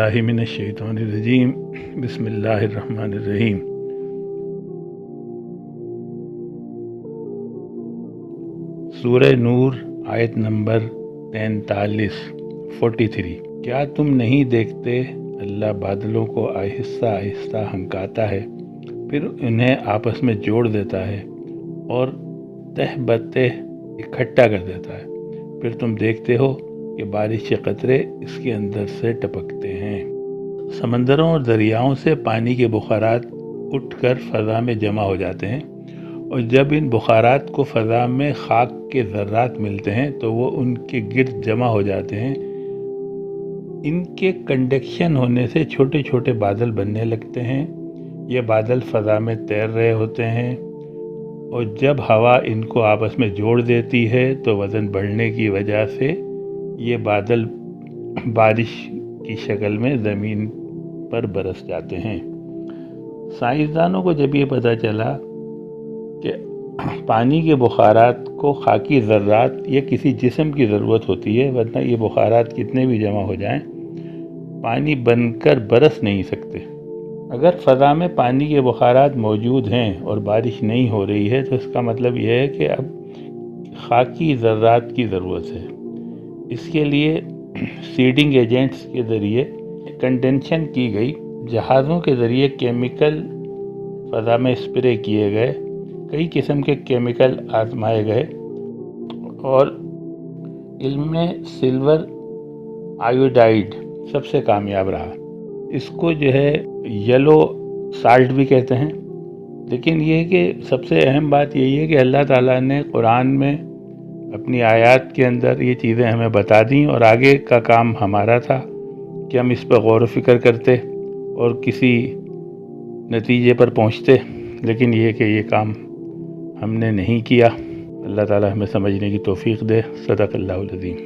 बिल्लाहि मिनश्शैतानिर्रजीम बिस्मिल्लाहिर्रहमानिर्रहीम। सूरह नूर आयत नंबर 43। क्या तुम नहीं देखते अल्लाह बादलों को आहिस्ता आहिस्ता हंकाता है, फिर उन्हें आपस में जोड़ देता है और तह बतह इकट्ठा कर देता है। फिर तुम देखते हो कि बारिश के कतरे इसके अंदर से टपकते हैं। समंदरों और दरियाओं से पानी के बुखारात उठकर फ़ज़ा में जमा हो जाते हैं, और जब इन बुखारात को फ़ज़ा में खाक के ज़र्रात मिलते हैं तो वो उनके गिर्द जमा हो जाते हैं। इनके कंडक्शन होने से छोटे छोटे बादल बनने लगते हैं। ये बादल फ़ज़ा में तैर रहे होते हैं, और जब हवा इनको आपस में जोड़ देती है तो वज़न बढ़ने की वजह से ये बादल बारिश की शक्ल में ज़मीन पर बरस जाते हैं। साइंसदानों को जब ये पता चला कि पानी के बुखारात को खाकी ज़र्रात या किसी जिस्म की ज़रूरत होती है, वरना ये बुखारात कितने भी जमा हो जाएं पानी बनकर बरस नहीं सकते। अगर फ़ज़ा में पानी के बुखारात मौजूद हैं और बारिश नहीं हो रही है तो इसका मतलब यह है कि अब खाकी ज़र्रात की ज़रूरत है। इसके लिए सीडिंग एजेंट्स के ज़रिए कंडेंशन की गई, जहाज़ों के ज़रिए केमिकल फ़ज़ा में स्प्रे किए गए, कई किस्म के केमिकल आजमाए गए, और इल्म में सिल्वर आयोडाइड सबसे कामयाब रहा। इसको जो है येलो साल्ट भी कहते हैं। लेकिन ये है कि सबसे अहम बात यही है कि अल्लाह ताला ने कुरान में अपनी आयत के अंदर ये चीज़ें हमें बता दी, और आगे का काम हमारा था कि हम इस पर गौर व फिक्र करते और किसी नतीजे पर पहुँचते। लेकिन ये कि ये काम हमने नहीं किया। अल्लाह ताला हमें समझने की तौफीक दे। सदक़ल्लाहुल अज़ीम।